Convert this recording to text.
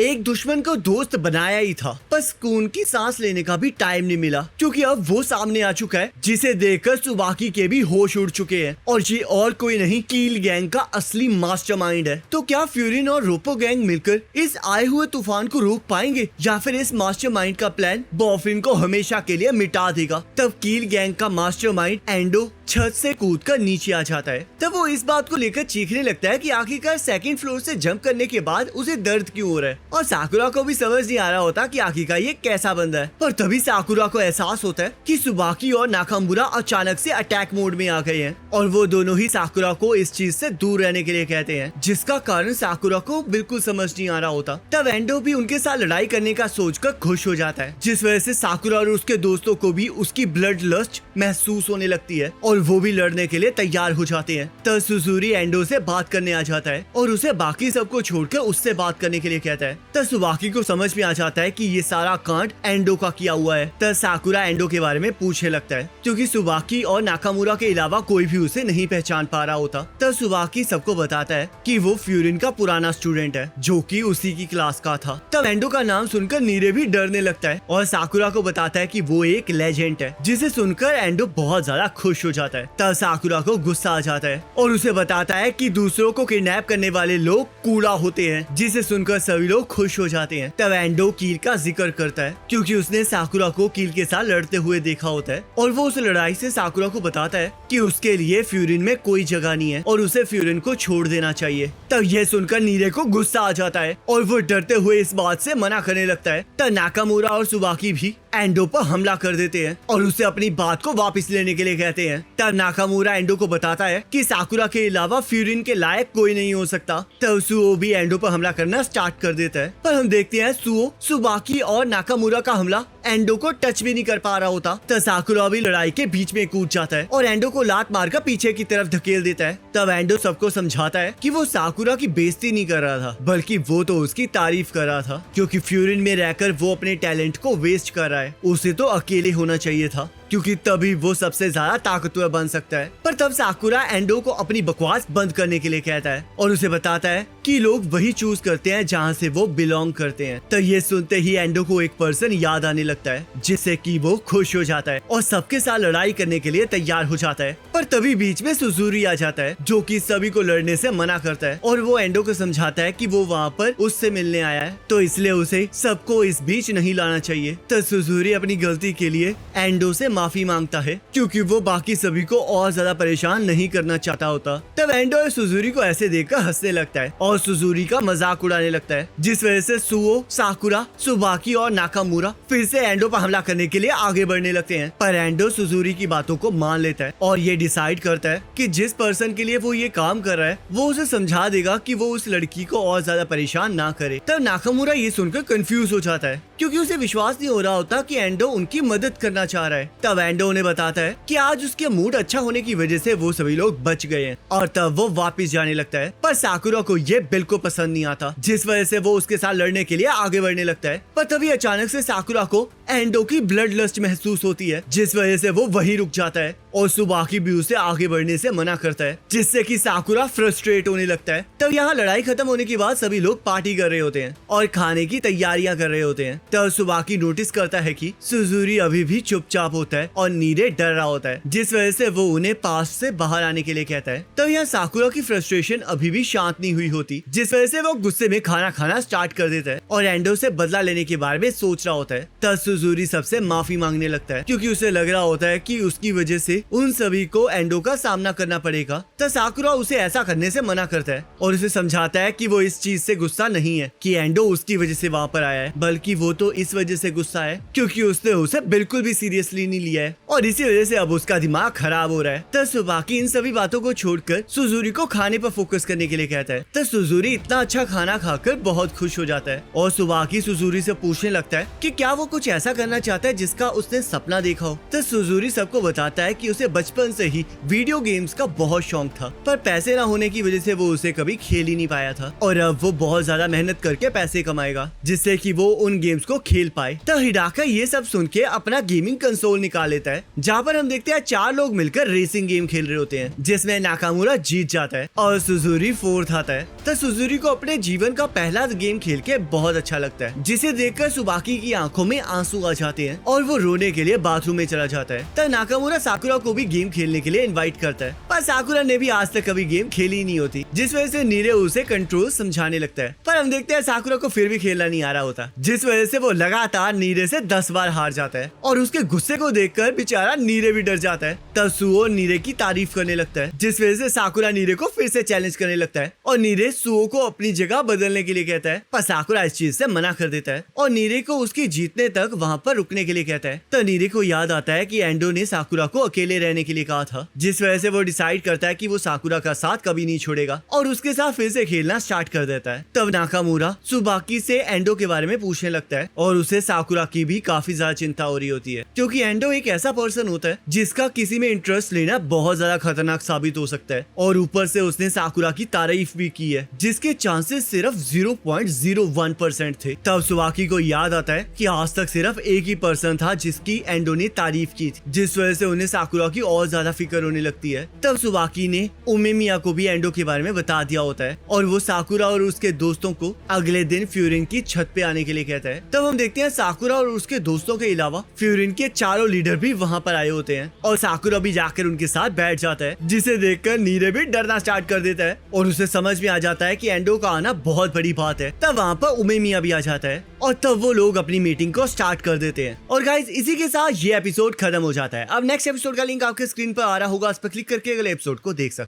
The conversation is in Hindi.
एक दुश्मन को दोस्त बनाया ही था, पर सुकून की सांस लेने का भी टाइम नहीं मिला, क्योंकि अब वो सामने आ चुका है जिसे देखकर सुबाकी के भी होश उड़ चुके हैं। और ये और कोई नहीं, कील गैंग का असली मास्टरमाइंड है। तो क्या फ्यूरिन और रोपो गैंग मिलकर इस आए हुए तूफान को रोक पाएंगे, या फिर इस मास्टरमाइंड का प्लान बॉफिन को हमेशा के लिए मिटा देगा? तब कील गैंग का मास्टरमाइंड एंडो छत से कूदकर नीचे आ जाता है। तब वो इस बात को लेकर चीखने लगता है कि आखिरकार सेकंड फ्लोर से जंप करने के बाद उसे दर्द क्यों हो रहा है। और साकुरा को भी समझ नहीं आ रहा होता कि आखिरकार ये कैसा बंदा है। पर तभी साकुरा को एहसास होता है कि सुबाकी और नाकामुरा अचानक से अटैक मोड में आ गए हैं, और वो दोनों ही साकुरा को इस चीज से दूर रहने के लिए कहते हैं, जिसका कारण साकुरा को बिल्कुल समझ नहीं आ रहा होता। तब एंडो भी उनके साथ लड़ाई करने का सोचकर खुश हो जाता है, जिस वजह से साकुरा और उसके दोस्तों को भी उसकी ब्लड लस्ट महसूस होने लगती है और वो भी लड़ने के लिए तैयार हो जाते हैं। तब सुजुरी एंडो से बात करने आ जाता है और उसे बाकी सबको छोड़कर उससे बात करने के लिए कहता है। तब सुबाकी को समझ में आ जाता है कि ये सारा कांड एंडो का किया हुआ है। तब साकुरा एंडो के बारे में पूछने लगता है, क्योंकि सुबाकी और नाकामुरा के अलावा कोई भी उसे नहीं पहचान पा रहा होता। तब सुबाकी सबको बताता है कि वो फ्यूरिन का पुराना स्टूडेंट है, जो कि उसी की क्लास का था। तब एंडो का नाम सुनकर नीरे भी डरने लगता है और साकुरा को बताता है कि वो एक लेजेंड है, जिसे सुनकर एंडो बहुत ज्यादा खुश हो जाता है। तब साकुरा को गुस्सा आ जाता है और उसे बताता है कि दूसरों को किडनैप करने वाले लोग कूड़ा होते हैं, जिसे सुनकर सभी लोग खुश हो जाते हैं। तब एंडो कील का जिक्र करता है, क्योंकि उसने साकुरा को कील के साथ लड़ते हुए देखा होता है, और वो उस लड़ाई से साकुरा को बताता है कि उसके लिए फ्यूरिन में कोई जगह नहीं है और उसे फ्यूरिन को छोड़ देना चाहिए। तब यह सुनकर नीरे को गुस्सा आ जाता है और वो डरते हुए इस बात से मना करने लगता है। तब नाकामुरा और सुबाकी भी एंडो पर हमला कर देते हैं और उसे अपनी बात को वापस लेने के लिए कहते हैं। तब नाकामुरा एंडो को बताता है कि साकुरा के अलावा फ्यूरिन के लायक कोई नहीं हो सकता। तब सुओ भी एंडो पर हमला करना स्टार्ट कर देता है, पर हम देखते हैं सुओ, सुबाकी और नाकामुरा का हमला एंडो को टच भी नहीं कर पा रहा होता। तब साकुरा भी लड़ाई के बीच में कूद जाता है और एंडो को लात मारकर पीछे की तरफ धकेल देता है। तब एंडो सबको समझाता है कि वो साकुरा की बेइज्जती नहीं कर रहा था, बल्कि वो तो उसकी तारीफ कर रहा था, क्योंकि फ्यूरिन में रहकर वो अपने टैलेंट को वेस्ट कर रहा है। उसे तो अकेले होना चाहिए था, क्योंकि तभी वो सबसे ज्यादा ताकतवर बन सकता है। पर तब साकुरा एंडो को अपनी बकवास बंद करने के लिए कहता है और उसे बताता है कि लोग वही चूज करते हैं जहाँ से वो बिलोंग करते हैं। तो ये सुनते ही एंडो को एक पर्सन याद आने लगता है, जिससे कि वो खुश हो जाता है और सबके साथ लड़ाई करने के लिए तैयार हो जाता है। पर तभी बीच में सुजुरी आ जाता है, जो कि सभी को लड़ने से मना करता है, और वो एंडो को समझाता है कि वो वहाँ पर उससे मिलने आया है, तो इसलिए उसे सबको इस बीच नहीं लाना चाहिए। तो सुजुरी अपनी गलती के लिए एंडो से माफी मांगता है, क्योंकि वो बाकी सभी को और ज्यादा परेशान नहीं करना चाहता होता। तब एंडो सुजुरी को ऐसे देखकर हंसने लगता है और सुजुरी का मजाक उड़ाने लगता है, जिस वजह से सुओ, साकुरा, सुबाकी और नाकामुरा फिर से एंडो पर हमला करने के लिए आगे बढ़ने लगते हैं। पर एंडो सुजुरी की बातों को मान लेता है और ये डिसाइड करता है कि जिस पर्सन के लिए वो ये काम कर रहा है, वो उसे समझा देगा कि वो उस लड़की को और ज्यादा परेशान ना करे। तब नाकामुरा ये सुनकर कंफ्यूज हो जाता है, क्योंकि उसे विश्वास नहीं हो रहा होता कि एंडो उनकी मदद करना चाह रहा है। तब एंडो उन्हें बताता है कि आज उसके मूड अच्छा होने की वजह से वो सभी लोग बच गए हैं, और तब वो वापस जाने लगता है। पर साकुरा को ये बिल्कुल पसंद नहीं आता, जिस वजह से वो उसके साथ लड़ने के लिए आगे बढ़ने लगता है। पर तभी अचानक से साकुरा को एंडो की ब्लड लस्ट महसूस होती है, जिस वजह से वो वहीं रुक जाता है और सुबाकी भी उसे आगे बढ़ने से मना करता है, जिससे कि साकुरा फ्रस्ट्रेट होने लगता है। तब यहाँ लड़ाई खत्म होने के बाद सभी लोग पार्टी कर रहे होते हैं और खाने की तैयारियां कर रहे होते हैं। तब सुबाकी नोटिस करता है कि सुजुरी अभी भी चुपचाप होता है और नीरे डर रहा होता है, जिस वजह से वो उन्हें पास से बाहर आने के लिए कहता है। तब यहाँ साकुरा की फ्रस्ट्रेशन अभी भी शांत नहीं हुई होती, जिस वजह से वो गुस्से में खाना खाना स्टार्ट कर देता है और एंडो से बदला लेने के बारे में सोच रहा होता है। तब सुजुरी सबसे माफी मांगने लगता है, क्योंकि उसे लग रहा होता है कि उसकी वजह से उन सभी को एंडो का सामना करना पड़ेगा। तब साकुरा उसे ऐसा करने से मना करता है और उसे समझाता है कि वो इस चीज से गुस्सा नहीं है कि एंडो उसकी वजह से वहाँ पर आया है, बल्कि वो तो इस वजह से गुस्सा है क्योंकि उसने उसे बिल्कुल भी सीरियसली नहीं लिया है और इसी वजह से अब उसका दिमाग खराब हो रहा है। तब सुबाकी इन सभी बातों को छोड़कर सुजुरी को खाने पर फोकस करने के लिए कहता है। तब सुजुरी इतना अच्छा खाना खाकर बहुत खुश हो जाता है और सुबाकी सुजुरी से पूछने लगता है कि क्या वो कुछ ऐसा करना चाहता है जिसका उसने सपना देखा हो। तब सुजुरी सबको बताता है कि उसे बचपन से ही वीडियो गेम्स का बहुत शौक था, पर पैसे ना होने की वजह से वो उसे कभी खेल ही नहीं पाया था और अब वो बहुत ज्यादा मेहनत करके पैसे कमाएगा, जिससे कि वो उन गेम्स को खेल पाए। तब हिडाका ये सब सुन के अपना गेमिंग कंसोल निकाल लेता है, जहाँ पर हम देखते हैं 4 लोग मिलकर रेसिंग गेम खेल रहे होते हैं, जिसमें नाकामुरा जीत जाता है और सुजुरी 4th आता है। तो सुजुरी को अपने जीवन का पहला गेम खेल के बहुत अच्छा लगता है, जिसे देखकर सुबाकी की आंखों में आंसू आ जाते हैं और वो रोने के लिए बाथरूम में चला जाता है। तब नाकामुरा साकुरा को भी गेम खेलने के लिए इनवाइट करता है, पर साकुरा ने भी आज तक कभी गेम खेली नहीं होती, जिस वजह से नीरे उसे कंट्रोल समझाने लगता है। पर हम देखते हैं साकुरा को फिर भी खेलना नहीं आ रहा होता, जिस वजह से वो लगातार नीरे से 10 बार हार जाता है और उसके गुस्से को देखकर बेचारा नीरे भी डर जाता है। तब सुओ नीरे की तारीफ करने लगता है, जिस वजह से साकुरा नीरे को फिर से चैलेंज करने लगता है और नीरे सुओ को अपनी जगह बदलने के लिए कहता है, पर साकुरा इस चीज से मना कर देता है और नीरे को उसकी जीतने तक वहाँ पर रुकने के लिए कहता है। तो नीरे को याद आता है कि एंडो ने साकुरा को अकेले रहने के लिए कहा था, जिस वजह से वो डिसाइड करता है कि वो साकुरा का साथ कभी नहीं छोड़ेगा और उसके साथ फिर से खेलना स्टार्ट कर देता है। तब नाकामुरा सुबाकी से एंडो के बारे में पूछने लगता है और उसे साकुरा की भी काफी ज्यादा चिंता हो रही होती है, क्योंकि एंडो एक ऐसा पर्सन होता है जिसका किसी में इंटरेस्ट लेना बहुत ज्यादा खतरनाक साबित हो सकता है और ऊपर से उसने साकुरा की तारीफ भी की है, जिसके चांसेस सिर्फ 0.01% थे। तब सुबाकी को याद आता है कि आज तक सिर्फ एक ही पर्सन था जिसकी एंडो ने तारीफ की थी, जिस वजह से उन्हें साकुरा की और ज्यादा फिक्र होने लगती है। तब सुबाकी ने उमेमिया को भी एंडो के बारे में बता दिया होता है और वो साकुरा और उसके दोस्तों को अगले दिन फ्यूरिन की छत पे आने के लिए कहता है। तब हम देखते हैं साकुरा और उसके दोस्तों के अलावा फ्यूरिन के चारों लीडर भी वहाँ पर आए होते हैं और साकुरा भी जाकर उनके साथ बैठ जाता है, जिसे देखकर नीरे भी डरना स्टार्ट कर देता है और उसे समझ में आ जाता है कि एंडो का आना बहुत बड़ी बात है। तब वहाँ पर उमेमिया भी आ जाता है और तब वो लोग अपनी मीटिंग को स्टार्ट कर देते हैं। और गाइस इसी के साथ ये एपिसोड खत्म हो जाता है। अब नेक्स्ट एपिसोड का लिंक आपके स्क्रीन पर आ रहा होगा, उस पर क्लिक करके अगले एपिसोड को देख सकते हैं।